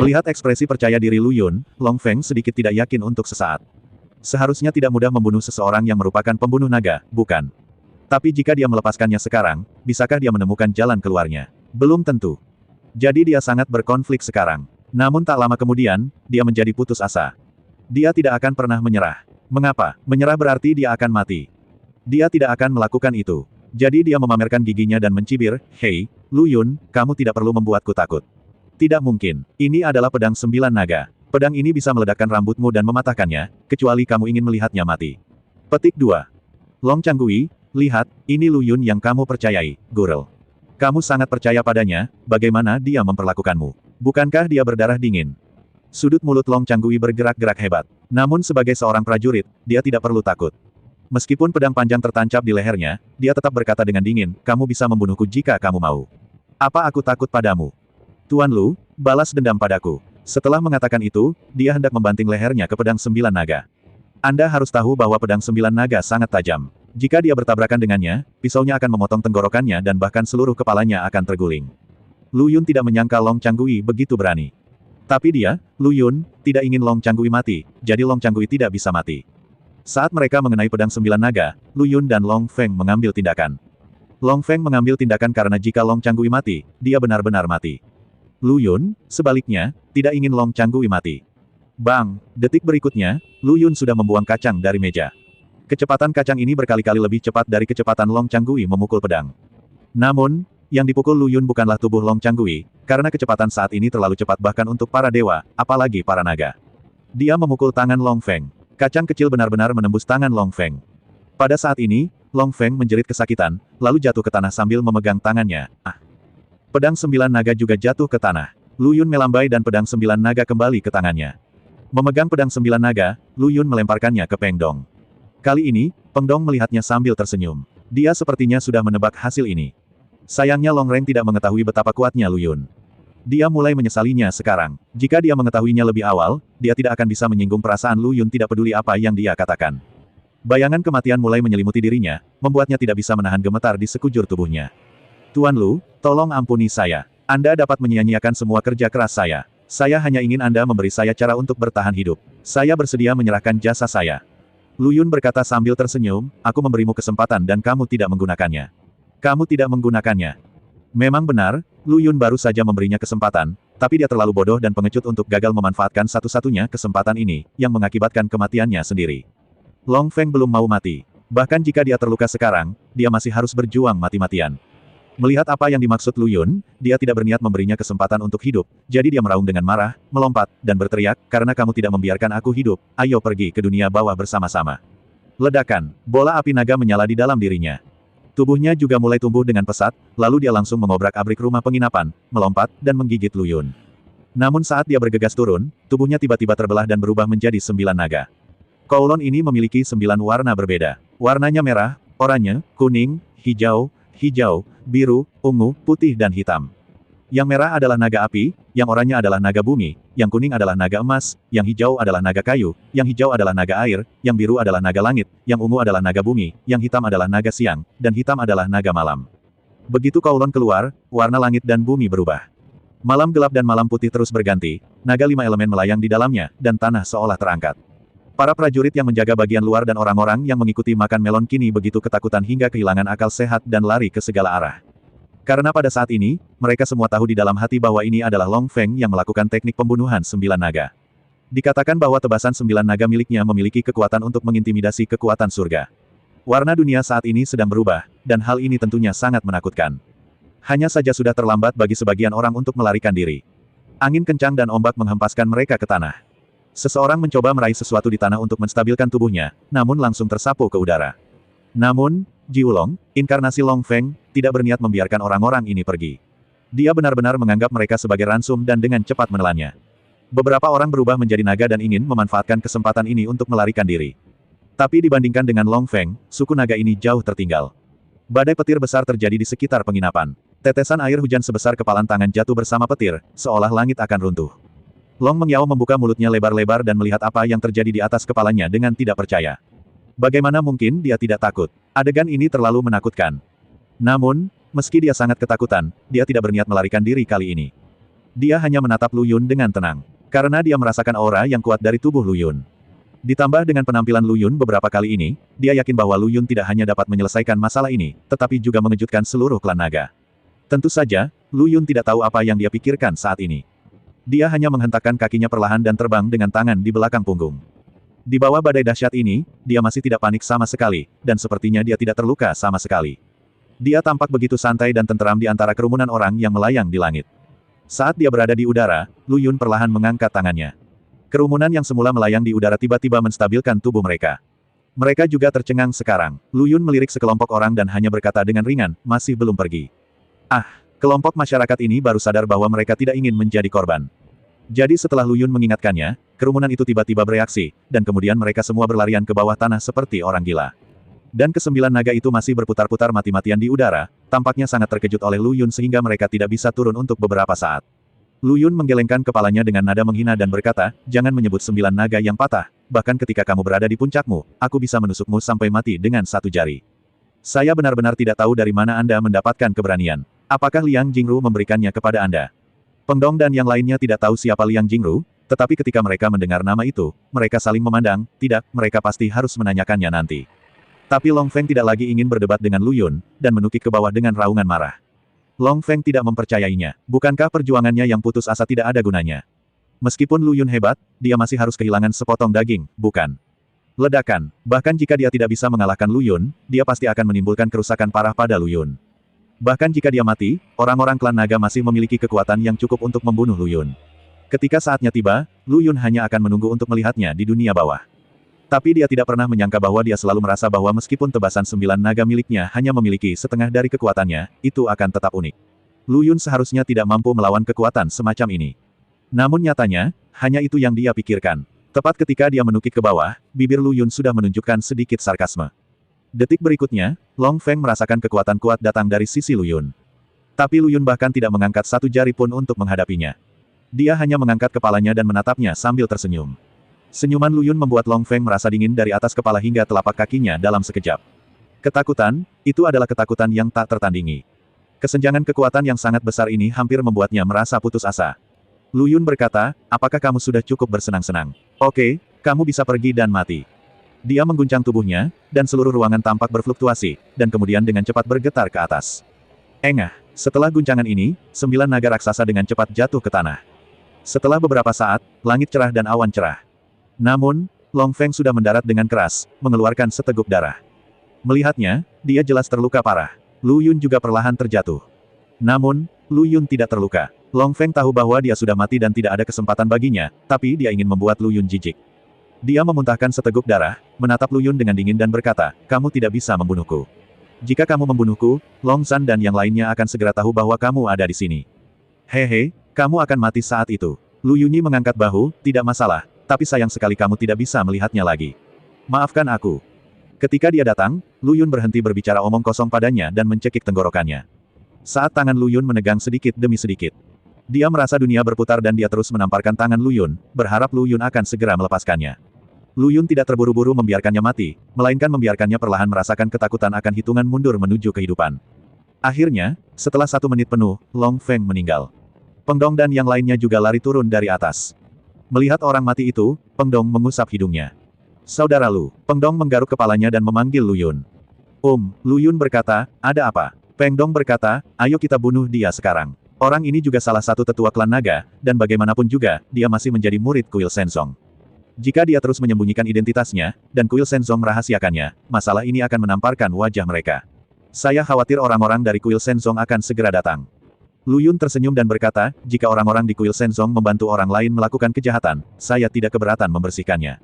Melihat ekspresi percaya diri Lu Yun, Long Feng sedikit tidak yakin untuk sesaat. Seharusnya tidak mudah membunuh seseorang yang merupakan pembunuh naga, bukan? Tapi jika dia melepaskannya sekarang, bisakah dia menemukan jalan keluarnya? Belum tentu. Jadi dia sangat berkonflik sekarang. Namun tak lama kemudian, dia menjadi putus asa. Dia tidak akan pernah menyerah. Mengapa? Menyerah berarti dia akan mati. Dia tidak akan melakukan itu. Jadi dia memamerkan giginya dan mencibir, "Hei, Lu Yun, kamu tidak perlu membuatku takut." Tidak mungkin. Ini adalah pedang 9 naga. Pedang ini bisa meledakkan rambutmu dan mematahkannya, kecuali kamu ingin melihatnya mati. Petik 2. Long Changgui, lihat, ini Lu Yun yang kamu percayai, Gurel. Kamu sangat percaya padanya, bagaimana dia memperlakukanmu. Bukankah dia berdarah dingin? Sudut mulut Long Changgui bergerak-gerak hebat. Namun sebagai seorang prajurit, dia tidak perlu takut. Meskipun pedang panjang tertancap di lehernya, dia tetap berkata dengan dingin, kamu bisa membunuhku jika kamu mau. Apa aku takut padamu? Tuan Lu, balas dendam padaku. Setelah mengatakan itu, dia hendak membanting lehernya ke pedang 9 naga. Anda harus tahu bahwa pedang 9 naga sangat tajam. Jika dia bertabrakan dengannya, pisaunya akan memotong tenggorokannya dan bahkan seluruh kepalanya akan terguling. Lu Yun tidak menyangka Long Changgui begitu berani. Tapi dia, Lu Yun, tidak ingin Long Changgui mati, jadi Long Changgui tidak bisa mati. Saat mereka mengenai pedang 9 naga, Lu Yun dan Long Feng mengambil tindakan. Long Feng mengambil tindakan karena jika Long Changgui mati, dia benar-benar mati. Lu Yun, sebaliknya, tidak ingin Long Changgui mati. Bang! Detik berikutnya, Lu Yun sudah membuang kacang dari meja. Kecepatan kacang ini berkali-kali lebih cepat dari kecepatan Long Changgui memukul pedang. Namun, yang dipukul Lu Yun bukanlah tubuh Long Changgui, karena kecepatan saat ini terlalu cepat bahkan untuk para dewa, apalagi para naga. Dia memukul tangan Long Feng. Kacang kecil benar-benar menembus tangan Long Feng. Pada saat ini, Long Feng menjerit kesakitan, lalu jatuh ke tanah sambil memegang tangannya. Pedang 9 naga juga jatuh ke tanah. Lu Yun melambai dan pedang 9 naga kembali ke tangannya. Memegang pedang 9 naga, Lu Yun melemparkannya ke Peng Dong. Kali ini, Peng Dong melihatnya sambil tersenyum. Dia sepertinya sudah menebak hasil ini. Sayangnya Long Reng tidak mengetahui betapa kuatnya Lu Yun. Dia mulai menyesalinya sekarang. Jika dia mengetahuinya lebih awal, dia tidak akan bisa menyinggung perasaan Lu Yun tidak peduli apa yang dia katakan. Bayangan kematian mulai menyelimuti dirinya, membuatnya tidak bisa menahan gemetar di sekujur tubuhnya. Tuan Lu, tolong ampuni saya. Anda dapat menyia-nyiakan semua kerja keras saya. Saya hanya ingin Anda memberi saya cara untuk bertahan hidup. Saya bersedia menyerahkan jasa saya. Lu Yun berkata sambil tersenyum, aku memberimu kesempatan dan kamu tidak menggunakannya. Kamu tidak menggunakannya. Memang benar, Lu Yun baru saja memberinya kesempatan, tapi dia terlalu bodoh dan pengecut untuk gagal memanfaatkan satu-satunya kesempatan ini, yang mengakibatkan kematiannya sendiri. Long Feng belum mau mati. Bahkan jika dia terluka sekarang, dia masih harus berjuang mati-matian. Melihat apa yang dimaksud Lu Yun, dia tidak berniat memberinya kesempatan untuk hidup, jadi dia meraung dengan marah, melompat, dan berteriak, karena kamu tidak membiarkan aku hidup, ayo pergi ke dunia bawah bersama-sama. Ledakan, bola api naga menyala di dalam dirinya. Tubuhnya juga mulai tumbuh dengan pesat, lalu dia langsung mengobrak-abrik rumah penginapan, melompat, dan menggigit Lu Yun. Namun saat dia bergegas turun, tubuhnya tiba-tiba terbelah dan berubah menjadi 9 naga. Kowloon ini memiliki 9 warna berbeda. Warnanya merah, oranye, kuning, hijau, biru, ungu, putih dan hitam. Yang merah adalah naga api, yang oranye adalah naga bumi, yang kuning adalah naga emas, yang hijau adalah naga kayu, yang hijau adalah naga air, yang biru adalah naga langit, yang ungu adalah naga bumi, yang hitam adalah naga siang, dan hitam adalah naga malam. Begitu Kowloon keluar, warna langit dan bumi berubah. Malam gelap dan malam putih terus berganti, naga 5 elemen melayang di dalamnya, dan tanah seolah terangkat. Para prajurit yang menjaga bagian luar dan orang-orang yang mengikuti makan melon kini begitu ketakutan hingga kehilangan akal sehat dan lari ke segala arah. Karena pada saat ini, mereka semua tahu di dalam hati bahwa ini adalah Long Feng yang melakukan teknik pembunuhan 9 naga. Dikatakan bahwa tebasan 9 naga miliknya memiliki kekuatan untuk mengintimidasi kekuatan surga. Warna dunia saat ini sedang berubah, dan hal ini tentunya sangat menakutkan. Hanya saja sudah terlambat bagi sebagian orang untuk melarikan diri. Angin kencang dan ombak menghempaskan mereka ke tanah. Seseorang mencoba meraih sesuatu di tanah untuk menstabilkan tubuhnya, namun langsung tersapu ke udara. Namun, Jiulong, inkarnasi Long Feng, tidak berniat membiarkan orang-orang ini pergi. Dia benar-benar menganggap mereka sebagai ransum dan dengan cepat menelannya. Beberapa orang berubah menjadi naga dan ingin memanfaatkan kesempatan ini untuk melarikan diri. Tapi dibandingkan dengan Long Feng, suku naga ini jauh tertinggal. Badai petir besar terjadi di sekitar penginapan. Tetesan air hujan sebesar kepalan tangan jatuh bersama petir, seolah langit akan runtuh. Long Mengyao membuka mulutnya lebar-lebar dan melihat apa yang terjadi di atas kepalanya dengan tidak percaya. Bagaimana mungkin dia tidak takut? Adegan ini terlalu menakutkan. Namun, meski dia sangat ketakutan, dia tidak berniat melarikan diri kali ini. Dia hanya menatap Lu Yun dengan tenang. Karena dia merasakan aura yang kuat dari tubuh Lu Yun. Ditambah dengan penampilan Lu Yun beberapa kali ini, dia yakin bahwa Lu Yun tidak hanya dapat menyelesaikan masalah ini, tetapi juga mengejutkan seluruh klan naga. Tentu saja, Lu Yun tidak tahu apa yang dia pikirkan saat ini. Dia hanya menghentakkan kakinya perlahan dan terbang dengan tangan di belakang punggung. Di bawah badai dahsyat ini, dia masih tidak panik sama sekali, dan sepertinya dia tidak terluka sama sekali. Dia tampak begitu santai dan tenteram di antara kerumunan orang yang melayang di langit. Saat dia berada di udara, Lu Yun perlahan mengangkat tangannya. Kerumunan yang semula melayang di udara tiba-tiba menstabilkan tubuh mereka. Mereka juga tercengang sekarang. Lu Yun melirik sekelompok orang dan hanya berkata dengan ringan, masih belum pergi. Ah, kelompok masyarakat ini baru sadar bahwa mereka tidak ingin menjadi korban. Jadi setelah Lu Yun mengingatkannya, kerumunan itu tiba-tiba bereaksi, dan kemudian mereka semua berlarian ke bawah tanah seperti orang gila. Dan kesembilan naga itu masih berputar-putar mati-matian di udara, tampaknya sangat terkejut oleh Lu Yun sehingga mereka tidak bisa turun untuk beberapa saat. Lu Yun menggelengkan kepalanya dengan nada menghina dan berkata, jangan menyebut 9 naga yang patah, bahkan ketika kamu berada di puncakmu, aku bisa menusukmu sampai mati dengan 1 jari. Saya benar-benar tidak tahu dari mana Anda mendapatkan keberanian. Apakah Liang Jingru memberikannya kepada Anda? Peng Dong dan yang lainnya tidak tahu siapa Liang Jingru, tetapi ketika mereka mendengar nama itu, mereka saling memandang, tidak, mereka pasti harus menanyakannya nanti. Tapi Long Feng tidak lagi ingin berdebat dengan Lu Yun, dan menukik ke bawah dengan raungan marah. Long Feng tidak mempercayainya. Bukankah perjuangannya yang putus asa tidak ada gunanya? Meskipun Lu Yun hebat, dia masih harus kehilangan sepotong daging, bukan? Ledakan. Bahkan jika dia tidak bisa mengalahkan Lu Yun, dia pasti akan menimbulkan kerusakan parah pada Lu Yun. Bahkan jika dia mati, orang-orang klan naga masih memiliki kekuatan yang cukup untuk membunuh Lu Yun. Ketika saatnya tiba, Lu Yun hanya akan menunggu untuk melihatnya di dunia bawah. Tapi dia tidak pernah menyangka bahwa dia selalu merasa bahwa meskipun tebasan 9 naga miliknya hanya memiliki setengah dari kekuatannya, itu akan tetap unik. Lu Yun seharusnya tidak mampu melawan kekuatan semacam ini. Namun nyatanya, hanya itu yang dia pikirkan. Tepat ketika dia menukik ke bawah, bibir Lu Yun sudah menunjukkan sedikit sarkasme. Detik berikutnya, Long Feng merasakan kekuatan kuat datang dari sisi Lu Yun. Tapi Lu Yun bahkan tidak mengangkat 1 jari pun untuk menghadapinya. Dia hanya mengangkat kepalanya dan menatapnya sambil tersenyum. Senyuman Lu Yun membuat Long Feng merasa dingin dari atas kepala hingga telapak kakinya dalam sekejap. Ketakutan, itu adalah ketakutan yang tak tertandingi. Kesenjangan kekuatan yang sangat besar ini hampir membuatnya merasa putus asa. Lu Yun berkata, apakah kamu sudah cukup bersenang-senang? Oke, kamu bisa pergi dan mati. Dia mengguncang tubuhnya, dan seluruh ruangan tampak berfluktuasi, dan kemudian dengan cepat bergetar ke atas. Engah, setelah guncangan ini, 9 naga raksasa dengan cepat jatuh ke tanah. Setelah beberapa saat, langit cerah dan awan cerah. Namun, Long Feng sudah mendarat dengan keras, mengeluarkan seteguk darah. Melihatnya, dia jelas terluka parah. Lu Yun juga perlahan terjatuh. Namun, Lu Yun tidak terluka. Long Feng tahu bahwa dia sudah mati dan tidak ada kesempatan baginya, tapi dia ingin membuat Lu Yun jijik. Dia memuntahkan seteguk darah, menatap Lu Yun dengan dingin dan berkata, kamu tidak bisa membunuhku. Jika kamu membunuhku, Long San dan yang lainnya akan segera tahu bahwa kamu ada di sini. Hehe, kamu akan mati saat itu. Lu Yunyi mengangkat bahu, tidak masalah. Tapi sayang sekali kamu tidak bisa melihatnya lagi. Maafkan aku. Ketika dia datang, Lu Yun berhenti berbicara omong kosong padanya dan mencekik tenggorokannya. Saat tangan Lu Yun menegang sedikit demi sedikit. Dia merasa dunia berputar dan dia terus menamparkan tangan Lu Yun, berharap Lu Yun akan segera melepaskannya. Lu Yun tidak terburu-buru membiarkannya mati, melainkan membiarkannya perlahan merasakan ketakutan akan hitungan mundur menuju kehidupan. Akhirnya, setelah 1 menit penuh, Long Feng meninggal. Peng Dong dan yang lainnya juga lari turun dari atas. Melihat orang mati itu, Peng Dong mengusap hidungnya. Saudara Lu, Peng Dong menggaruk kepalanya dan memanggil Lu Yun. Lu Yun berkata, ada apa? Peng Dong berkata, ayo kita bunuh dia sekarang. Orang ini juga salah satu tetua klan naga, dan bagaimanapun juga, dia masih menjadi murid Kuil Senzong. Jika dia terus menyembunyikan identitasnya, dan Kuil Senzong merahasiakannya, masalah ini akan menamparkan wajah mereka. Saya khawatir orang-orang dari Kuil Senzong akan segera datang. Lu Yun tersenyum dan berkata, jika orang-orang di Kuil Senzong membantu orang lain melakukan kejahatan, saya tidak keberatan membersihkannya.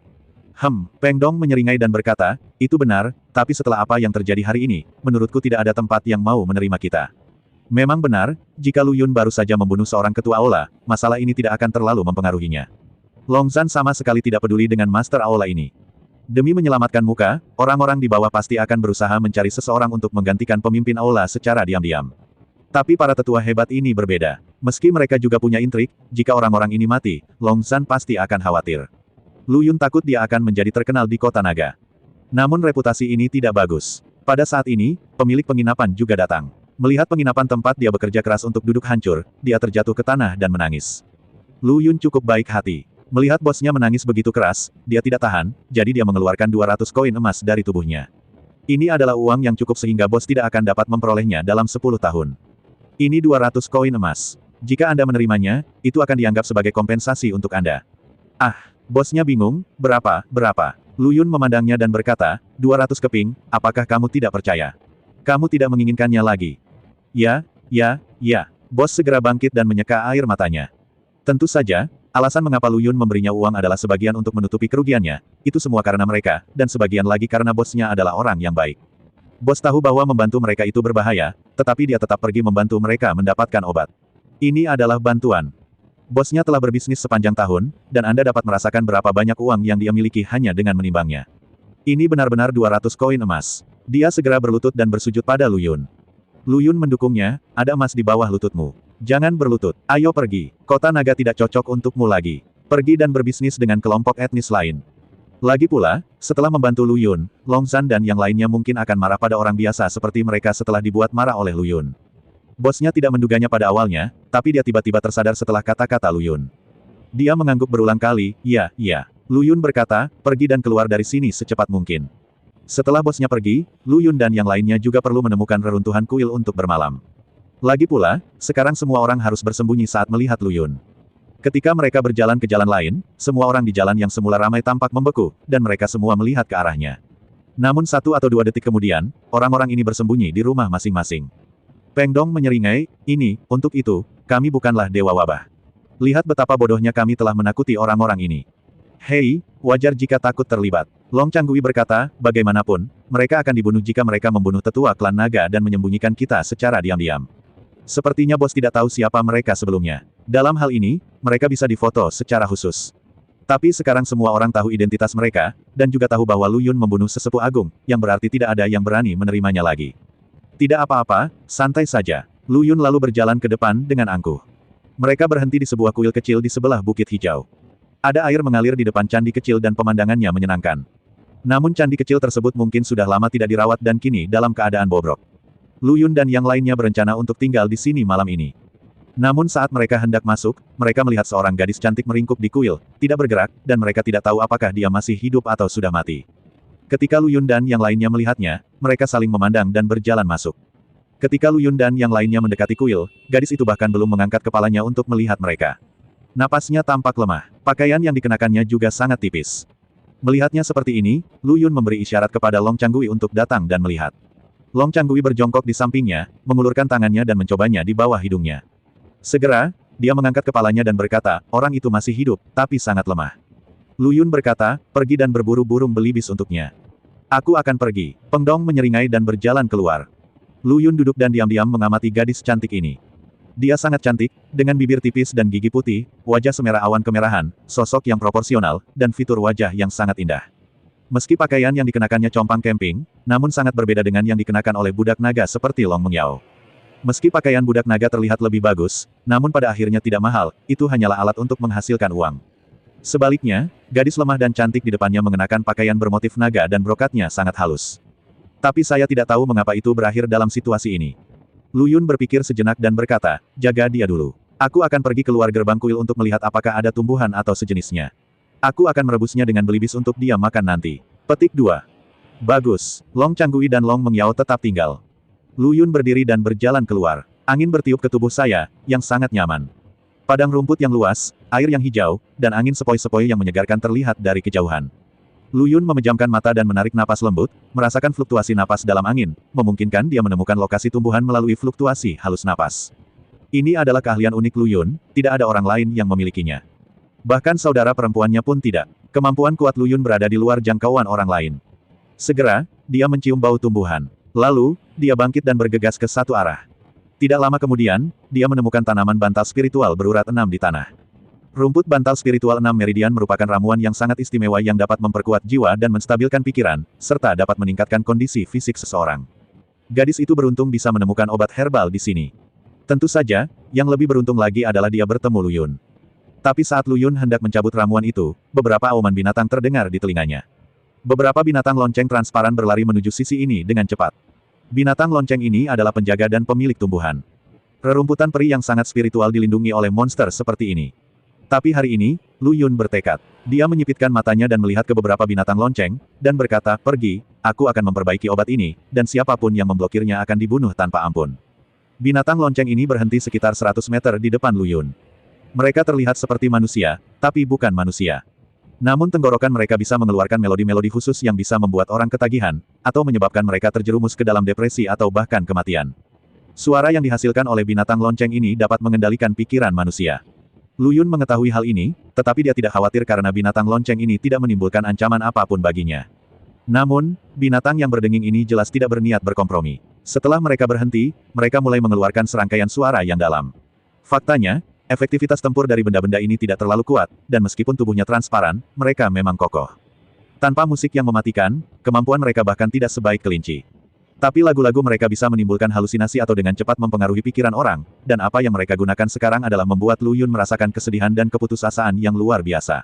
Peng Dong menyeringai dan berkata, itu benar, tapi setelah apa yang terjadi hari ini, menurutku tidak ada tempat yang mau menerima kita. Memang benar, jika Lu Yun baru saja membunuh seorang ketua aula, masalah ini tidak akan terlalu mempengaruhinya. Long Zhan sama sekali tidak peduli dengan Master Aula ini. Demi menyelamatkan muka, orang-orang di bawah pasti akan berusaha mencari seseorang untuk menggantikan pemimpin aula secara diam-diam. Tapi para tetua hebat ini berbeda. Meski mereka juga punya intrik, jika orang-orang ini mati, Long Zhan pasti akan khawatir. Lu Yun takut dia akan menjadi terkenal di kota naga. Namun reputasi ini tidak bagus. Pada saat ini, pemilik penginapan juga datang. Melihat penginapan tempat dia bekerja keras untuk duduk hancur, dia terjatuh ke tanah dan menangis. Lu Yun cukup baik hati. Melihat bosnya menangis begitu keras, dia tidak tahan, jadi dia mengeluarkan 200 koin emas dari tubuhnya. Ini adalah uang yang cukup sehingga bos tidak akan dapat memperolehnya dalam 10 tahun. Ini 200 koin emas. Jika Anda menerimanya, itu akan dianggap sebagai kompensasi untuk Anda. Ah, bosnya bingung, berapa? Lu Yun memandangnya dan berkata, 200 keping, apakah kamu tidak percaya? Kamu tidak menginginkannya lagi. Ya. Bos segera bangkit dan menyeka air matanya. Tentu saja, alasan mengapa Lu Yun memberinya uang adalah sebagian untuk menutupi kerugiannya, itu semua karena mereka, dan sebagian lagi karena bosnya adalah orang yang baik. Bos tahu bahwa membantu mereka itu berbahaya, tetapi dia tetap pergi membantu mereka mendapatkan obat. Ini adalah bantuan. Bosnya telah berbisnis sepanjang tahun, dan Anda dapat merasakan berapa banyak uang yang dia miliki hanya dengan menimbangnya. Ini benar-benar 200 koin emas. Dia segera berlutut dan bersujud pada Lu Yun. Lu Yun mendukungnya, ada emas di bawah lututmu. Jangan berlutut, ayo pergi. Kota naga tidak cocok untukmu lagi. Pergi dan berbisnis dengan kelompok etnis lain. Lagi pula, setelah membantu Lu Yun, Long Zhan dan yang lainnya mungkin akan marah pada orang biasa seperti mereka setelah dibuat marah oleh Lu Yun. Bosnya tidak menduganya pada awalnya, tapi dia tiba-tiba tersadar setelah kata-kata Lu Yun. Dia mengangguk berulang kali, iya. Lu Yun berkata, pergi dan keluar dari sini secepat mungkin. Setelah bosnya pergi, Lu Yun dan yang lainnya juga perlu menemukan reruntuhan kuil untuk bermalam. Lagi pula, sekarang semua orang harus bersembunyi saat melihat Lu Yun. Ketika mereka berjalan ke jalan lain, semua orang di jalan yang semula ramai tampak membeku, dan mereka semua melihat ke arahnya. Namun 1 atau 2 detik kemudian, orang-orang ini bersembunyi di rumah masing-masing. Peng Dong menyeringai, untuk itu, kami bukanlah dewa wabah. Lihat betapa bodohnya kami telah menakuti orang-orang ini. Hei, wajar jika takut terlibat. Long Changgui berkata, bagaimanapun, mereka akan dibunuh jika mereka membunuh tetua klan naga dan menyembunyikan kita secara diam-diam. Sepertinya bos tidak tahu siapa mereka sebelumnya. Dalam hal ini, mereka bisa difoto secara khusus. Tapi sekarang semua orang tahu identitas mereka, dan juga tahu bahwa Lu Yun membunuh sesepuh agung, yang berarti tidak ada yang berani menerimanya lagi. Tidak apa-apa, santai saja. Lu Yun lalu berjalan ke depan dengan angkuh. Mereka berhenti di sebuah kuil kecil di sebelah bukit hijau. Ada air mengalir di depan candi kecil dan pemandangannya menyenangkan. Namun candi kecil tersebut mungkin sudah lama tidak dirawat dan kini dalam keadaan bobrok. Lu Yun dan yang lainnya berencana untuk tinggal di sini malam ini. Namun saat mereka hendak masuk, mereka melihat seorang gadis cantik meringkuk di kuil, tidak bergerak, dan mereka tidak tahu apakah dia masih hidup atau sudah mati. Ketika Lu Yun dan yang lainnya melihatnya, mereka saling memandang dan berjalan masuk. Ketika Lu Yun dan yang lainnya mendekati kuil, gadis itu bahkan belum mengangkat kepalanya untuk melihat mereka. Napasnya tampak lemah, pakaian yang dikenakannya juga sangat tipis. Melihatnya seperti ini, Lu Yun memberi isyarat kepada Long Changgui untuk datang dan melihat. Long Changgui berjongkok di sampingnya, mengulurkan tangannya dan mencobanya di bawah hidungnya. Segera, dia mengangkat kepalanya dan berkata, orang itu masih hidup, tapi sangat lemah. Lu Yun berkata, pergi dan berburu burung belibis untuknya. Aku akan pergi. Peng Dong menyeringai dan berjalan keluar. Lu Yun duduk dan diam-diam mengamati gadis cantik ini. Dia sangat cantik, dengan bibir tipis dan gigi putih, wajah semerah awan kemerahan, sosok yang proporsional, dan fitur wajah yang sangat indah. Meski pakaian yang dikenakannya compang camping, namun sangat berbeda dengan yang dikenakan oleh budak naga seperti Long Mengyao. Meski pakaian budak naga terlihat lebih bagus, namun pada akhirnya tidak mahal, itu hanyalah alat untuk menghasilkan uang. Sebaliknya, gadis lemah dan cantik di depannya mengenakan pakaian bermotif naga dan brokatnya sangat halus. Tapi saya tidak tahu mengapa itu berakhir dalam situasi ini. Lu Yun berpikir sejenak dan berkata, jaga dia dulu. Aku akan pergi keluar gerbang kuil untuk melihat apakah ada tumbuhan atau sejenisnya. Aku akan merebusnya dengan belibis untuk dia makan nanti. Petik 2. Bagus. Long Changgui dan Long Mengyao tetap tinggal. Lu Yun berdiri dan berjalan keluar. Angin bertiup ke tubuh saya, yang sangat nyaman. Padang rumput yang luas, air yang hijau, dan angin sepoi-sepoi yang menyegarkan terlihat dari kejauhan. Lu Yun memejamkan mata dan menarik napas lembut, merasakan fluktuasi napas dalam angin, memungkinkan dia menemukan lokasi tumbuhan melalui fluktuasi halus napas. Ini adalah keahlian unik Lu Yun, tidak ada orang lain yang memilikinya. Bahkan saudara perempuannya pun tidak. Kemampuan kuat Lu Yun berada di luar jangkauan orang lain. Segera, dia mencium bau tumbuhan. Lalu, dia bangkit dan bergegas ke satu arah. Tidak lama kemudian, dia menemukan tanaman bantal spiritual berurat 6 di tanah. Rumput bantal spiritual 6 meridian merupakan ramuan yang sangat istimewa yang dapat memperkuat jiwa dan menstabilkan pikiran, serta dapat meningkatkan kondisi fisik seseorang. Gadis itu beruntung bisa menemukan obat herbal di sini. Tentu saja, yang lebih beruntung lagi adalah dia bertemu Lu Yun. Tapi saat Lu Yun hendak mencabut ramuan itu, beberapa auman binatang terdengar di telinganya. Beberapa binatang lonceng transparan berlari menuju sisi ini dengan cepat. Binatang lonceng ini adalah penjaga dan pemilik tumbuhan. Rerumputan peri yang sangat spiritual dilindungi oleh monster seperti ini. Tapi hari ini, Lu Yun bertekad. Dia menyipitkan matanya dan melihat ke beberapa binatang lonceng, dan berkata, pergi, aku akan memperbaiki obat ini, dan siapapun yang memblokirnya akan dibunuh tanpa ampun. Binatang lonceng ini berhenti sekitar 100 meter di depan Lu Yun. Mereka terlihat seperti manusia, tapi bukan manusia. Namun tenggorokan mereka bisa mengeluarkan melodi-melodi khusus yang bisa membuat orang ketagihan, atau menyebabkan mereka terjerumus ke dalam depresi atau bahkan kematian. Suara yang dihasilkan oleh binatang lonceng ini dapat mengendalikan pikiran manusia. Lu Yun mengetahui hal ini, tetapi dia tidak khawatir karena binatang lonceng ini tidak menimbulkan ancaman apapun baginya. Namun, binatang yang berdenging ini jelas tidak berniat berkompromi. Setelah mereka berhenti, mereka mulai mengeluarkan serangkaian suara yang dalam. Faktanya, efektivitas tempur dari benda-benda ini tidak terlalu kuat, dan meskipun tubuhnya transparan, mereka memang kokoh. Tanpa musik yang mematikan, kemampuan mereka bahkan tidak sebaik kelinci. Tapi lagu-lagu mereka bisa menimbulkan halusinasi atau dengan cepat mempengaruhi pikiran orang, dan apa yang mereka gunakan sekarang adalah membuat Lu Yun merasakan kesedihan dan keputusasaan yang luar biasa.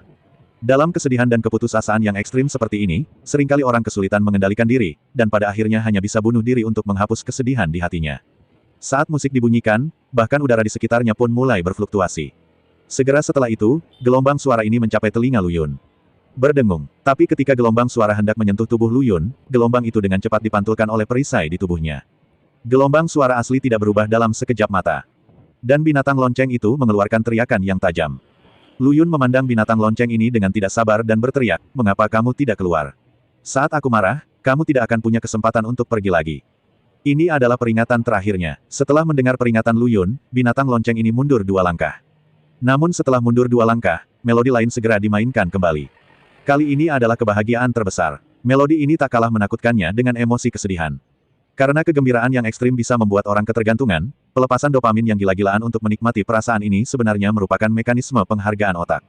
Dalam kesedihan dan keputusasaan yang ekstrim seperti ini, seringkali orang kesulitan mengendalikan diri, dan pada akhirnya hanya bisa bunuh diri untuk menghapus kesedihan di hatinya. Saat musik dibunyikan, bahkan udara di sekitarnya pun mulai berfluktuasi. Segera setelah itu, gelombang suara ini mencapai telinga Lu Yun. Berdengung. Tapi ketika gelombang suara hendak menyentuh tubuh Lu Yun, gelombang itu dengan cepat dipantulkan oleh perisai di tubuhnya. Gelombang suara asli tidak berubah dalam sekejap mata. Dan binatang lonceng itu mengeluarkan teriakan yang tajam. Lu Yun memandang binatang lonceng ini dengan tidak sabar dan berteriak, mengapa kamu tidak keluar? Saat aku marah, kamu tidak akan punya kesempatan untuk pergi lagi. Ini adalah peringatan terakhirnya. Setelah mendengar peringatan Lu Yun, binatang lonceng ini mundur 2 langkah. Namun setelah mundur 2 langkah, melodi lain segera dimainkan kembali. Kali ini adalah kebahagiaan terbesar. Melodi ini tak kalah menakutkannya dengan emosi kesedihan. Karena kegembiraan yang ekstrim bisa membuat orang ketergantungan, pelepasan dopamin yang gila-gilaan untuk menikmati perasaan ini sebenarnya merupakan mekanisme penghargaan otak.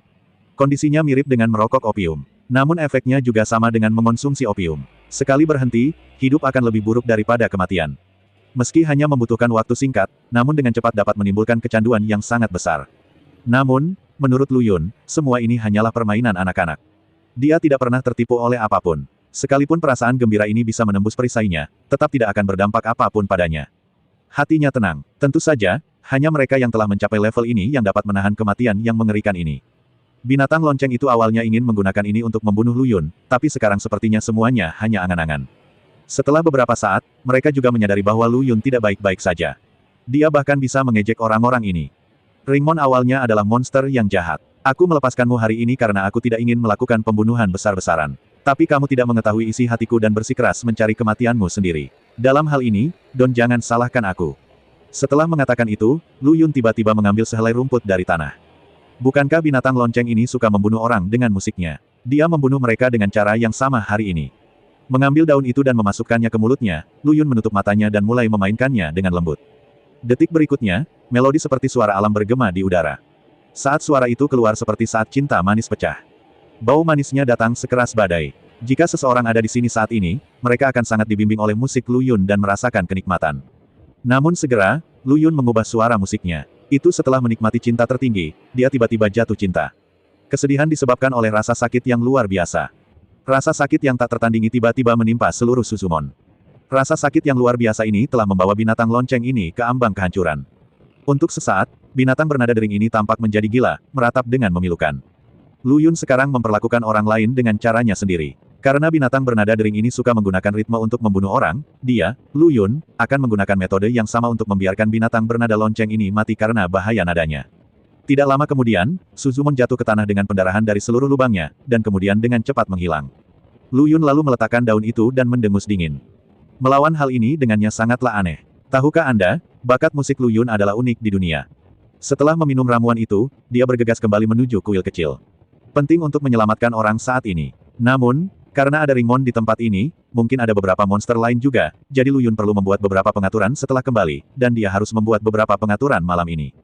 Kondisinya mirip dengan merokok opium. Namun efeknya juga sama dengan mengonsumsi opium. Sekali berhenti, hidup akan lebih buruk daripada kematian. Meski hanya membutuhkan waktu singkat, namun dengan cepat dapat menimbulkan kecanduan yang sangat besar. Namun, menurut Lu Yun, semua ini hanyalah permainan anak-anak. Dia tidak pernah tertipu oleh apapun. Sekalipun perasaan gembira ini bisa menembus perisainya, tetap tidak akan berdampak apapun padanya. Hatinya tenang. Tentu saja, hanya mereka yang telah mencapai level ini yang dapat menahan kematian yang mengerikan ini. Binatang lonceng itu awalnya ingin menggunakan ini untuk membunuh Lu Yun, tapi sekarang sepertinya semuanya hanya angan-angan. Setelah beberapa saat, mereka juga menyadari bahwa Lu Yun tidak baik-baik saja. Dia bahkan bisa mengejek orang-orang ini. Ringmon awalnya adalah monster yang jahat. Aku melepaskanmu hari ini karena aku tidak ingin melakukan pembunuhan besar-besaran. Tapi kamu tidak mengetahui isi hatiku dan bersikeras mencari kematianmu sendiri. Dalam hal ini, Don jangan salahkan aku. Setelah mengatakan itu, Lu Yun tiba-tiba mengambil sehelai rumput dari tanah. Bukankah binatang lonceng ini suka membunuh orang dengan musiknya? Dia membunuh mereka dengan cara yang sama hari ini. Mengambil daun itu dan memasukkannya ke mulutnya, Lu Yun menutup matanya dan mulai memainkannya dengan lembut. Detik berikutnya, melodi seperti suara alam bergema di udara. Saat suara itu keluar seperti saat cinta manis pecah. Bau manisnya datang sekeras badai. Jika seseorang ada di sini saat ini, mereka akan sangat dibimbing oleh musik Lu Yun dan merasakan kenikmatan. Namun segera, Lu Yun mengubah suara musiknya. Itu setelah menikmati cinta tertinggi, dia tiba-tiba jatuh cinta. Kesedihan disebabkan oleh rasa sakit yang luar biasa. Rasa sakit yang tak tertandingi tiba-tiba menimpa seluruh Suzumon. Rasa sakit yang luar biasa ini telah membawa binatang lonceng ini ke ambang kehancuran. Untuk sesaat, binatang bernada dering ini tampak menjadi gila, meratap dengan memilukan. Lu Yun sekarang memperlakukan orang lain dengan caranya sendiri. Karena binatang bernada dering ini suka menggunakan ritme untuk membunuh orang, dia, Lu Yun, akan menggunakan metode yang sama untuk membiarkan binatang bernada lonceng ini mati karena bahaya nadanya. Tidak lama kemudian, Suzumon jatuh ke tanah dengan pendarahan dari seluruh lubangnya, dan kemudian dengan cepat menghilang. Lu Yun lalu meletakkan daun itu dan mendengus dingin. Melawan hal ini dengannya sangatlah aneh. Tahukah Anda, bakat musik Lu Yun adalah unik di dunia. Setelah meminum ramuan itu, dia bergegas kembali menuju kuil kecil. Penting untuk menyelamatkan orang saat ini. Namun, karena ada Ringmon di tempat ini, mungkin ada beberapa monster lain juga, jadi Lu Yun perlu membuat beberapa pengaturan setelah kembali, dan dia harus membuat beberapa pengaturan malam ini.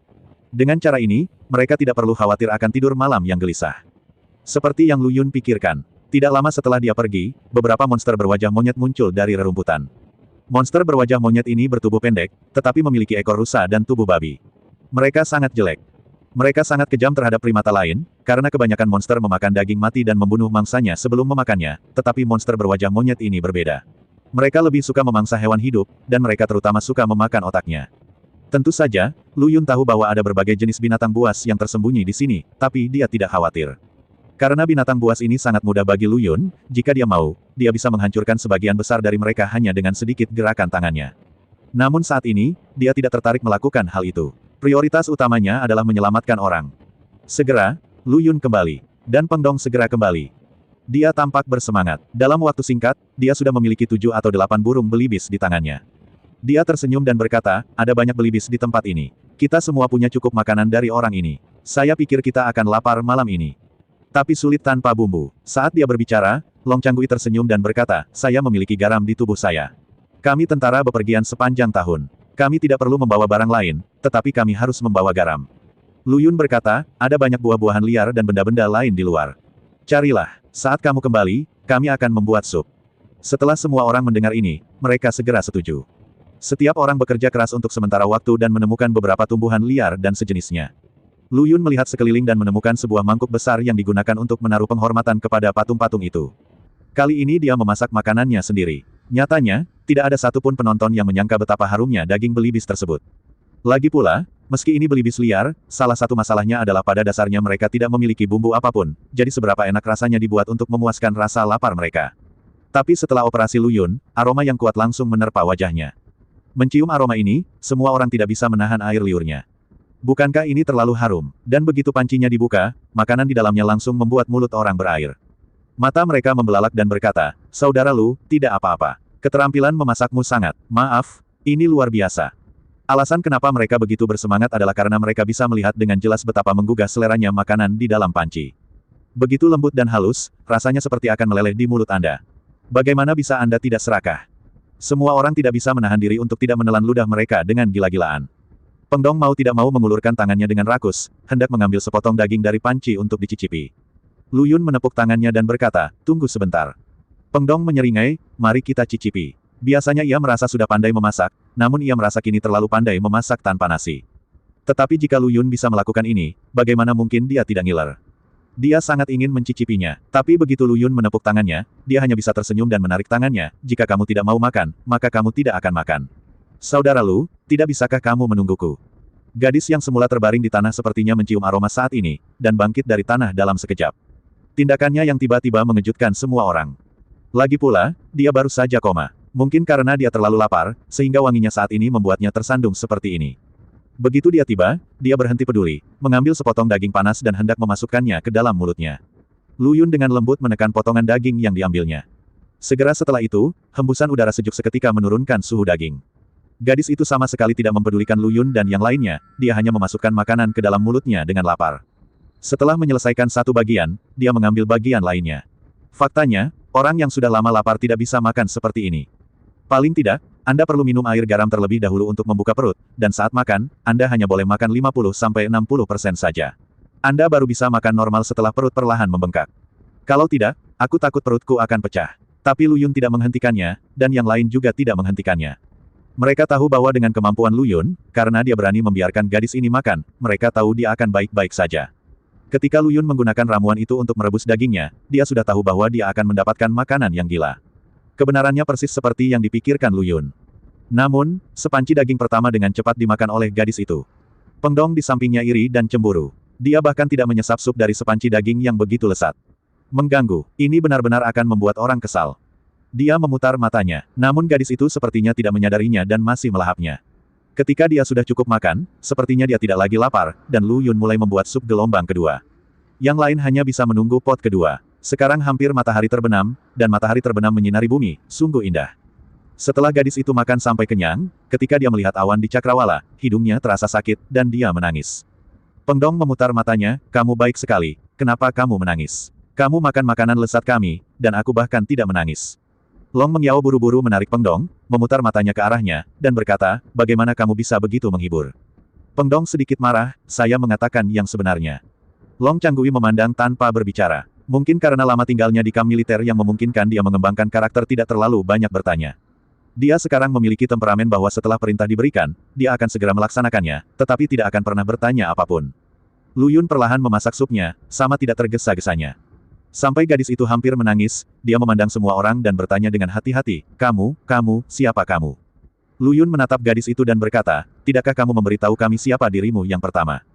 Dengan cara ini, mereka tidak perlu khawatir akan tidur malam yang gelisah. Seperti yang Lu Yun pikirkan, tidak lama setelah dia pergi, beberapa monster berwajah monyet muncul dari rerumputan. Monster berwajah monyet ini bertubuh pendek, tetapi memiliki ekor rusa dan tubuh babi. Mereka sangat jelek. Mereka sangat kejam terhadap primata lain, karena kebanyakan monster memakan daging mati dan membunuh mangsanya sebelum memakannya, tetapi monster berwajah monyet ini berbeda. Mereka lebih suka memangsa hewan hidup, dan mereka terutama suka memakan otaknya. Tentu saja, Lu Yun tahu bahwa ada berbagai jenis binatang buas yang tersembunyi di sini, tapi dia tidak khawatir. Karena binatang buas ini sangat mudah bagi Lu Yun, jika dia mau, dia bisa menghancurkan sebagian besar dari mereka hanya dengan sedikit gerakan tangannya. Namun saat ini, dia tidak tertarik melakukan hal itu. Prioritas utamanya adalah menyelamatkan orang. Segera, Lu Yun kembali. Dan Peng Dong segera kembali. Dia tampak bersemangat. Dalam waktu singkat, dia sudah memiliki 7 atau 8 burung belibis di tangannya. Dia tersenyum dan berkata, ada banyak belibis di tempat ini. Kita semua punya cukup makanan dari orang ini. Saya pikir kita akan lapar malam ini. Tapi sulit tanpa bumbu. Saat dia berbicara, Long Changgui tersenyum dan berkata, saya memiliki garam di tubuh saya. Kami tentara bepergian sepanjang tahun. Kami tidak perlu membawa barang lain, tetapi kami harus membawa garam. Lu Yun berkata, ada banyak buah-buahan liar dan benda-benda lain di luar. Carilah. Saat kamu kembali, kami akan membuat sup. Setelah semua orang mendengar ini, mereka segera setuju. Setiap orang bekerja keras untuk sementara waktu dan menemukan beberapa tumbuhan liar dan sejenisnya. Lu Yun melihat sekeliling dan menemukan sebuah mangkuk besar yang digunakan untuk menaruh penghormatan kepada patung-patung itu. Kali ini dia memasak makanannya sendiri. Nyatanya, tidak ada satupun penonton yang menyangka betapa harumnya daging belibis tersebut. Lagi pula, meski ini belibis liar, salah satu masalahnya adalah pada dasarnya mereka tidak memiliki bumbu apapun, jadi seberapa enak rasanya dibuat untuk memuaskan rasa lapar mereka. Tapi setelah operasi Lu Yun, aroma yang kuat langsung menerpa wajahnya. Mencium aroma ini, semua orang tidak bisa menahan air liurnya. Bukankah ini terlalu harum? Dan begitu pancinya dibuka, makanan di dalamnya langsung membuat mulut orang berair. Mata mereka membelalak dan berkata, saudara Lu, tidak apa-apa. Keterampilan memasakmu sangat, maaf, ini luar biasa. Alasan kenapa mereka begitu bersemangat adalah karena mereka bisa melihat dengan jelas betapa menggugah seleranya makanan di dalam panci. Begitu lembut dan halus, rasanya seperti akan meleleh di mulut Anda. Bagaimana bisa Anda tidak serakah? Semua orang tidak bisa menahan diri untuk tidak menelan ludah mereka dengan gila-gilaan. Peng Dong mau tidak mau mengulurkan tangannya dengan rakus, hendak mengambil sepotong daging dari panci untuk dicicipi. Lu Yun menepuk tangannya dan berkata, tunggu sebentar. Peng Dong menyeringai, mari kita cicipi. Biasanya ia merasa sudah pandai memasak, namun ia merasa kini terlalu pandai memasak tanpa nasi. Tetapi jika Lu Yun bisa melakukan ini, bagaimana mungkin dia tidak ngiler? Dia sangat ingin mencicipinya, tapi begitu Lu Yun menepuk tangannya, dia hanya bisa tersenyum dan menarik tangannya, jika kamu tidak mau makan, maka kamu tidak akan makan. Saudara Lu, tidak bisakah kamu menungguku? Gadis yang semula terbaring di tanah sepertinya mencium aroma saat ini, dan bangkit dari tanah dalam sekejap. Tindakannya yang tiba-tiba mengejutkan semua orang. Lagi pula, dia baru saja koma. Mungkin karena dia terlalu lapar, sehingga wanginya saat ini membuatnya tersandung seperti ini. Begitu dia tiba, dia berhenti peduli, mengambil sepotong daging panas dan hendak memasukkannya ke dalam mulutnya. Lu Yun dengan lembut menekan potongan daging yang diambilnya. Segera setelah itu, hembusan udara sejuk seketika menurunkan suhu daging. Gadis itu sama sekali tidak mempedulikan Lu Yun dan yang lainnya, dia hanya memasukkan makanan ke dalam mulutnya dengan lapar. Setelah menyelesaikan satu bagian, dia mengambil bagian lainnya. Faktanya, orang yang sudah lama lapar tidak bisa makan seperti ini. Paling tidak, Anda perlu minum air garam terlebih dahulu untuk membuka perut, dan saat makan, Anda hanya boleh makan 50-60% saja. Anda baru bisa makan normal setelah perut perlahan membengkak. Kalau tidak, aku takut perutku akan pecah. Tapi Lu Yun tidak menghentikannya, dan yang lain juga tidak menghentikannya. Mereka tahu bahwa dengan kemampuan Lu Yun, karena dia berani membiarkan gadis ini makan, mereka tahu dia akan baik-baik saja. Ketika Lu Yun menggunakan ramuan itu untuk merebus dagingnya, dia sudah tahu bahwa dia akan mendapatkan makanan yang gila. Kebenarannya persis seperti yang dipikirkan Lu Yun. Namun, sepanci daging pertama dengan cepat dimakan oleh gadis itu. Peng Dong di sampingnya iri dan cemburu. Dia bahkan tidak menyesap sup dari sepanci daging yang begitu lesat. Mengganggu, ini benar-benar akan membuat orang kesal. Dia memutar matanya, namun gadis itu sepertinya tidak menyadarinya dan masih melahapnya. Ketika dia sudah cukup makan, sepertinya dia tidak lagi lapar, dan Lu Yun mulai membuat sup gelombang kedua. Yang lain hanya bisa menunggu pot kedua. Sekarang hampir matahari terbenam, dan matahari terbenam menyinari bumi, sungguh indah. Setelah gadis itu makan sampai kenyang, ketika dia melihat awan di cakrawala, hidungnya terasa sakit, dan dia menangis. Peng Dong memutar matanya, kamu baik sekali, kenapa kamu menangis? Kamu makan makanan lezat kami, dan aku bahkan tidak menangis. Long Mengyao buru-buru menarik Peng Dong, memutar matanya ke arahnya, dan berkata, bagaimana kamu bisa begitu menghibur? Peng Dong sedikit marah, saya mengatakan yang sebenarnya. Long Changgui memandang tanpa berbicara. Mungkin karena lama tinggalnya di kamp militer yang memungkinkan dia mengembangkan karakter tidak terlalu banyak bertanya. Dia sekarang memiliki temperamen bahwa setelah perintah diberikan, dia akan segera melaksanakannya, tetapi tidak akan pernah bertanya apapun. Lu Yun perlahan memasak supnya, sama tidak tergesa-gesanya. Sampai gadis itu hampir menangis, dia memandang semua orang dan bertanya dengan hati-hati, kamu, siapa kamu? Lu Yun menatap gadis itu dan berkata, tidakkah kamu memberitahu kami siapa dirimu yang pertama?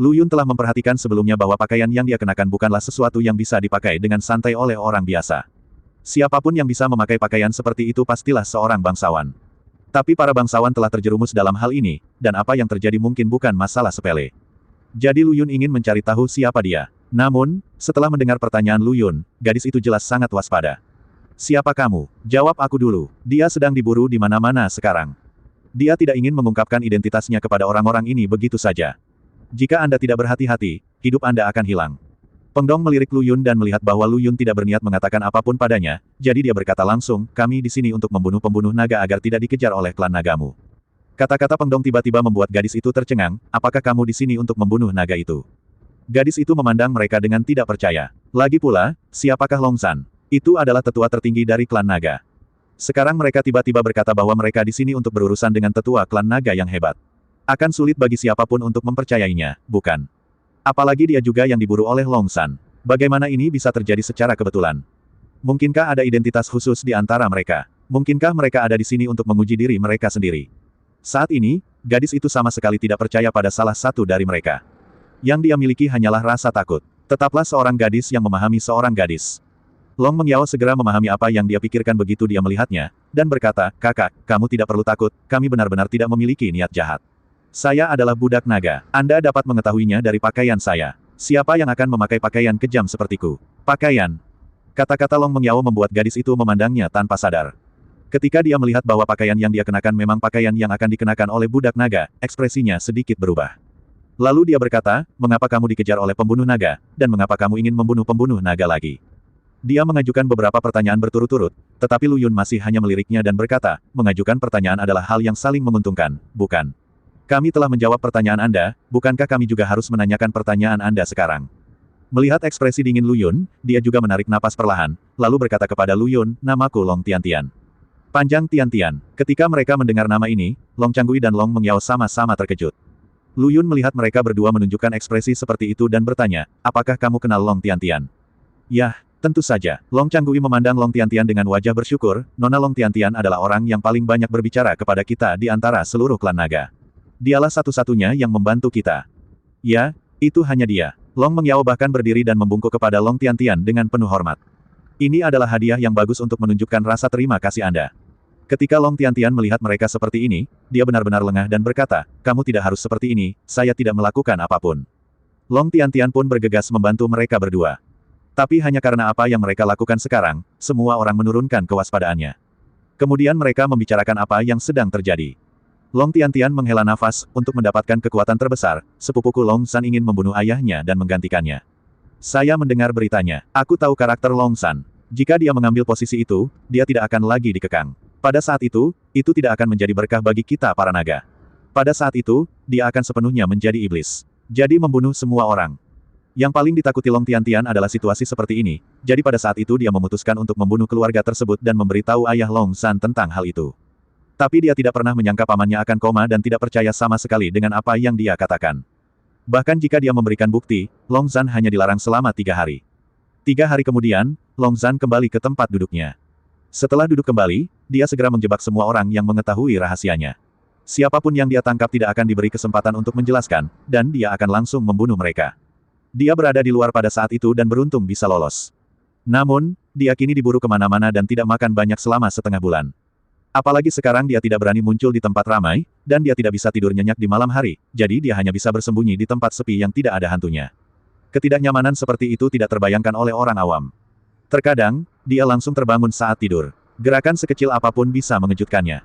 Lu Yun telah memperhatikan sebelumnya bahwa pakaian yang dia kenakan bukanlah sesuatu yang bisa dipakai dengan santai oleh orang biasa. Siapapun yang bisa memakai pakaian seperti itu pastilah seorang bangsawan. Tapi para bangsawan telah terjerumus dalam hal ini, dan apa yang terjadi mungkin bukan masalah sepele. Jadi Lu Yun ingin mencari tahu siapa dia. Namun, setelah mendengar pertanyaan Lu Yun, gadis itu jelas sangat waspada. Siapa kamu? Jawab aku dulu. Dia sedang diburu di mana-mana sekarang. Dia tidak ingin mengungkapkan identitasnya kepada orang-orang ini begitu saja. Jika Anda tidak berhati-hati, hidup Anda akan hilang. Pengdong melirik Lu Yun dan melihat bahwa Lu Yun tidak berniat mengatakan apapun padanya, jadi dia berkata langsung, kami di sini untuk membunuh pembunuh naga agar tidak dikejar oleh klan nagamu. Kata-kata Pengdong tiba-tiba membuat gadis itu tercengang, apakah kamu di sini untuk membunuh naga itu? Gadis itu memandang mereka dengan tidak percaya. Lagi pula, siapakah Long Zhan? Itu adalah tetua tertinggi dari klan naga. Sekarang mereka tiba-tiba berkata bahwa mereka di sini untuk berurusan dengan tetua klan naga yang hebat. Akan sulit bagi siapapun untuk mempercayainya, bukan? Apalagi dia juga yang diburu oleh Long Zhan. Bagaimana ini bisa terjadi secara kebetulan? Mungkinkah ada identitas khusus di antara mereka? Mungkinkah mereka ada di sini untuk menguji diri mereka sendiri? Saat ini, gadis itu sama sekali tidak percaya pada salah satu dari mereka. Yang dia miliki hanyalah rasa takut. Tetaplah seorang gadis yang memahami seorang gadis. Long Mengyao segera memahami apa yang dia pikirkan begitu dia melihatnya, dan berkata, kakak, kamu tidak perlu takut, kami benar-benar tidak memiliki niat jahat. Saya adalah budak naga. Anda dapat mengetahuinya dari pakaian saya. Siapa yang akan memakai pakaian kejam sepertiku? Pakaian. Kata-kata Long Mengyao membuat gadis itu memandangnya tanpa sadar. Ketika dia melihat bahwa pakaian yang dia kenakan memang pakaian yang akan dikenakan oleh budak naga, ekspresinya sedikit berubah. Lalu dia berkata, mengapa kamu dikejar oleh pembunuh naga, dan mengapa kamu ingin membunuh pembunuh naga lagi? Dia mengajukan beberapa pertanyaan berturut-turut, tetapi Lu Yun masih hanya meliriknya dan berkata, mengajukan pertanyaan adalah hal yang saling menguntungkan, bukan? Kami telah menjawab pertanyaan Anda, bukankah kami juga harus menanyakan pertanyaan Anda sekarang? Melihat ekspresi dingin Lu Yun, dia juga menarik napas perlahan, lalu berkata kepada Lu Yun, namaku Long Tiantian. Panjang Tiantian. Ketika mereka mendengar nama ini, Long Changgui dan Long Mengyao sama-sama terkejut. Lu Yun melihat mereka berdua menunjukkan ekspresi seperti itu dan bertanya, apakah kamu kenal Long Tiantian? Yah, tentu saja. Long Changgui memandang Long Tiantian dengan wajah bersyukur, Nona Long Tiantian adalah orang yang paling banyak berbicara kepada kita di antara seluruh klan naga. Dialah satu-satunya yang membantu kita. Ya, itu hanya dia. Long Mengyao bahkan berdiri dan membungkuk kepada Long Tiantian dengan penuh hormat. Ini adalah hadiah yang bagus untuk menunjukkan rasa terima kasih Anda. Ketika Long Tiantian melihat mereka seperti ini, dia benar-benar lengah dan berkata, kamu tidak harus seperti ini, saya tidak melakukan apapun. Long Tiantian pun bergegas membantu mereka berdua. Tapi hanya karena apa yang mereka lakukan sekarang, semua orang menurunkan kewaspadaannya. Kemudian mereka membicarakan apa yang sedang terjadi. Long Tiantian menghela nafas, untuk mendapatkan kekuatan terbesar, sepupuku Long Zhan ingin membunuh ayahnya dan menggantikannya. Saya mendengar beritanya, aku tahu karakter Long Zhan. Jika dia mengambil posisi itu, dia tidak akan lagi dikekang. Pada saat itu tidak akan menjadi berkah bagi kita para naga. Pada saat itu, dia akan sepenuhnya menjadi iblis. Jadi membunuh semua orang. Yang paling ditakuti Long Tiantian adalah situasi seperti ini, jadi pada saat itu dia memutuskan untuk membunuh keluarga tersebut dan memberitahu ayah Long Zhan tentang hal itu. Tapi dia tidak pernah menyangka pamannya akan koma dan tidak percaya sama sekali dengan apa yang dia katakan. Bahkan jika dia memberikan bukti, Long Zhan hanya dilarang selama 3 hari. 3 hari kemudian, Long Zhan kembali ke tempat duduknya. Setelah duduk kembali, dia segera menjebak semua orang yang mengetahui rahasianya. Siapapun yang dia tangkap tidak akan diberi kesempatan untuk menjelaskan, dan dia akan langsung membunuh mereka. Dia berada di luar pada saat itu dan beruntung bisa lolos. Namun, dia kini diburu kemana-mana dan tidak makan banyak selama setengah bulan. Apalagi sekarang dia tidak berani muncul di tempat ramai, dan dia tidak bisa tidur nyenyak di malam hari, jadi dia hanya bisa bersembunyi di tempat sepi yang tidak ada hantunya. Ketidaknyamanan seperti itu tidak terbayangkan oleh orang awam. Terkadang, dia langsung terbangun saat tidur. Gerakan sekecil apapun bisa mengejutkannya.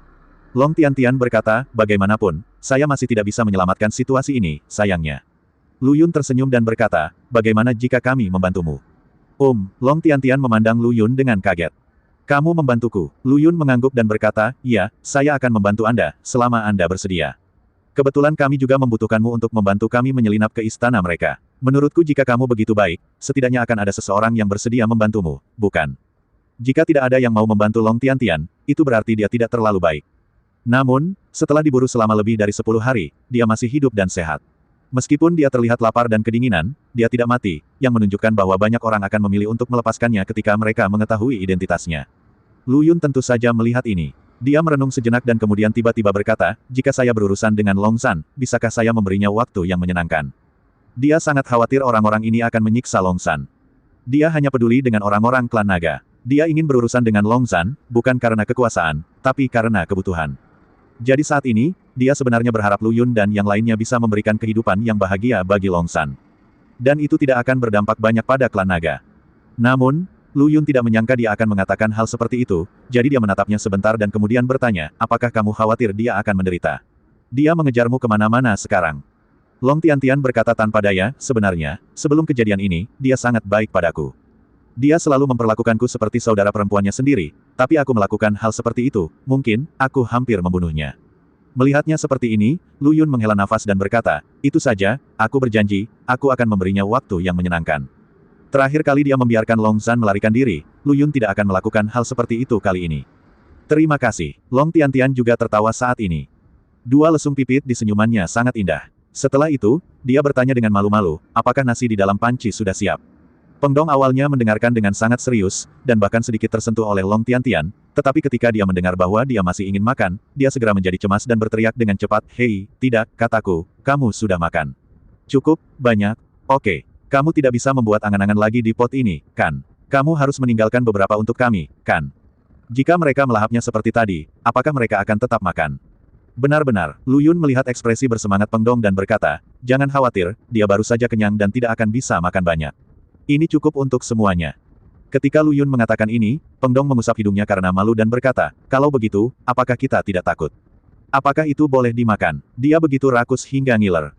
Long Tiantian berkata, bagaimanapun, saya masih tidak bisa menyelamatkan situasi ini, sayangnya. Lu Yun tersenyum dan berkata, bagaimana jika kami membantumu? Long Tiantian memandang Lu Yun dengan kaget. Kamu membantuku. Lu Yun mengangguk dan berkata, iya, saya akan membantu Anda, selama Anda bersedia. Kebetulan kami juga membutuhkanmu untuk membantu kami menyelinap ke istana mereka. Menurutku jika kamu begitu baik, setidaknya akan ada seseorang yang bersedia membantumu, bukan? Jika tidak ada yang mau membantu Long Tiantian, itu berarti dia tidak terlalu baik. Namun, setelah diburu selama lebih dari 10 hari, dia masih hidup dan sehat. Meskipun dia terlihat lapar dan kedinginan, dia tidak mati, yang menunjukkan bahwa banyak orang akan memilih untuk melepaskannya ketika mereka mengetahui identitasnya. Lu Yun tentu saja melihat ini. Dia merenung sejenak dan kemudian tiba-tiba berkata, jika saya berurusan dengan Long San, bisakah saya memberinya waktu yang menyenangkan? Dia sangat khawatir orang-orang ini akan menyiksa Long San. Dia hanya peduli dengan orang-orang klan naga. Dia ingin berurusan dengan Long San, bukan karena kekuasaan, tapi karena kebutuhan. Jadi saat ini, dia sebenarnya berharap Lu Yun dan yang lainnya bisa memberikan kehidupan yang bahagia bagi Long San. Dan itu tidak akan berdampak banyak pada klan naga. Namun, Lu Yun tidak menyangka dia akan mengatakan hal seperti itu, jadi dia menatapnya sebentar dan kemudian bertanya, apakah kamu khawatir dia akan menderita? Dia mengejarmu kemana-mana sekarang. Long Tiantian berkata tanpa daya, sebenarnya, sebelum kejadian ini, dia sangat baik padaku. Dia selalu memperlakukanku seperti saudara perempuannya sendiri, tapi aku melakukan hal seperti itu, mungkin, aku hampir membunuhnya. Melihatnya seperti ini, Lu Yun menghela nafas dan berkata, itu saja, aku berjanji, aku akan memberinya waktu yang menyenangkan. Terakhir kali dia membiarkan Long San melarikan diri, Lu Yun tidak akan melakukan hal seperti itu kali ini. Terima kasih. Long Tiantian juga tertawa saat ini. Dua lesung pipit di senyumannya sangat indah. Setelah itu, dia bertanya dengan malu-malu, apakah nasi di dalam panci sudah siap? Peng Dong awalnya mendengarkan dengan sangat serius, dan bahkan sedikit tersentuh oleh Long Tiantian, tetapi ketika dia mendengar bahwa dia masih ingin makan, dia segera menjadi cemas dan berteriak dengan cepat, hei, tidak, kataku, kamu sudah makan. Cukup, banyak, oke. Kamu tidak bisa membuat angan-angan lagi di pot ini, kan? Kamu harus meninggalkan beberapa untuk kami, kan? Jika mereka melahapnya seperti tadi, apakah mereka akan tetap makan? Benar-benar, Lu Yun melihat ekspresi bersemangat Peng Dong dan berkata, jangan khawatir, dia baru saja kenyang dan tidak akan bisa makan banyak. Ini cukup untuk semuanya. Ketika Lu Yun mengatakan ini, Peng Dong mengusap hidungnya karena malu dan berkata, kalau begitu, apakah kita tidak takut? Apakah itu boleh dimakan? Dia begitu rakus hingga ngiler.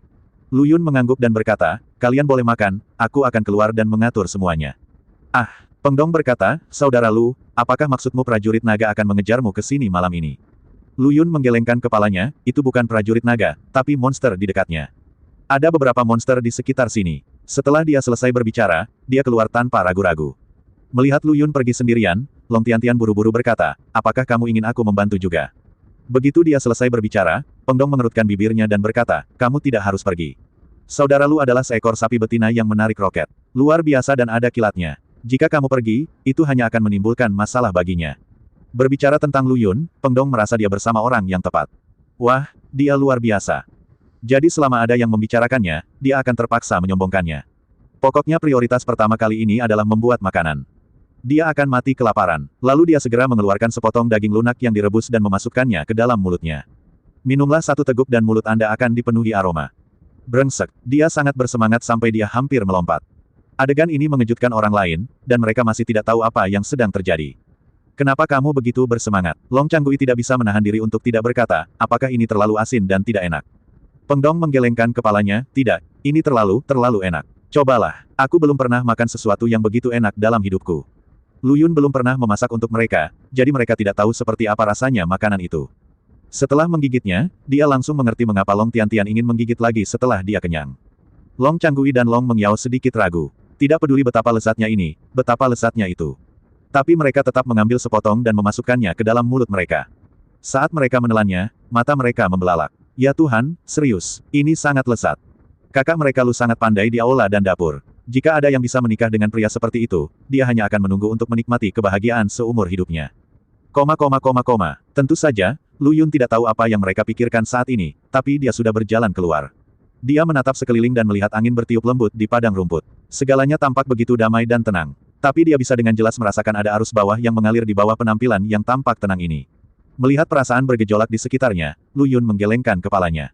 Lu Yun mengangguk dan berkata, kalian boleh makan, aku akan keluar dan mengatur semuanya. Ah, Peng Dong berkata, saudara Lu, apakah maksudmu prajurit naga akan mengejarmu ke sini malam ini? Lu Yun menggelengkan kepalanya, itu bukan prajurit naga, tapi monster di dekatnya. Ada beberapa monster di sekitar sini. Setelah dia selesai berbicara, dia keluar tanpa ragu-ragu. Melihat Lu Yun pergi sendirian, Long Tiantian buru-buru berkata, apakah kamu ingin aku membantu juga? Begitu dia selesai berbicara, Peng Dong mengerutkan bibirnya dan berkata, kamu tidak harus pergi. Saudara Lu adalah seekor sapi betina yang menarik roket. Luar biasa dan ada kilatnya. Jika kamu pergi, itu hanya akan menimbulkan masalah baginya. Berbicara tentang Lu Yun, Peng Dong merasa dia bersama orang yang tepat. Wah, dia luar biasa. Jadi selama ada yang membicarakannya, dia akan terpaksa menyombongkannya. Pokoknya prioritas pertama kali ini adalah membuat makanan. Dia akan mati kelaparan. Lalu dia segera mengeluarkan sepotong daging lunak yang direbus dan memasukkannya ke dalam mulutnya. Minumlah satu teguk dan mulut Anda akan dipenuhi aroma. Brengsek, dia sangat bersemangat sampai dia hampir melompat. Adegan ini mengejutkan orang lain, dan mereka masih tidak tahu apa yang sedang terjadi. Kenapa kamu begitu bersemangat? Long Changgui tidak bisa menahan diri untuk tidak berkata, apakah ini terlalu asin dan tidak enak? Peng Dong menggelengkan kepalanya, tidak, ini terlalu enak. Cobalah, aku belum pernah makan sesuatu yang begitu enak dalam hidupku. Lu Yun belum pernah memasak untuk mereka, jadi mereka tidak tahu seperti apa rasanya makanan itu. Setelah menggigitnya, dia langsung mengerti mengapa Long Tiantian ingin menggigit lagi setelah dia kenyang. Long Changgui dan Long Mengyao sedikit ragu. Tidak peduli betapa lezatnya ini, betapa lezatnya itu. Tapi mereka tetap mengambil sepotong dan memasukkannya ke dalam mulut mereka. Saat mereka menelannya, mata mereka membelalak. Ya Tuhan, serius, ini sangat lezat. Kakak mereka Lu sangat pandai di aula dan dapur. Jika ada yang bisa menikah dengan pria seperti itu, dia hanya akan menunggu untuk menikmati kebahagiaan seumur hidupnya. Tentu saja, Lu Yun tidak tahu apa yang mereka pikirkan saat ini, tapi dia sudah berjalan keluar. Dia menatap sekeliling dan melihat angin bertiup lembut di padang rumput. Segalanya tampak begitu damai dan tenang. Tapi dia bisa dengan jelas merasakan ada arus bawah yang mengalir di bawah penampilan yang tampak tenang ini. Melihat perasaan bergejolak di sekitarnya, Lu Yun menggelengkan kepalanya.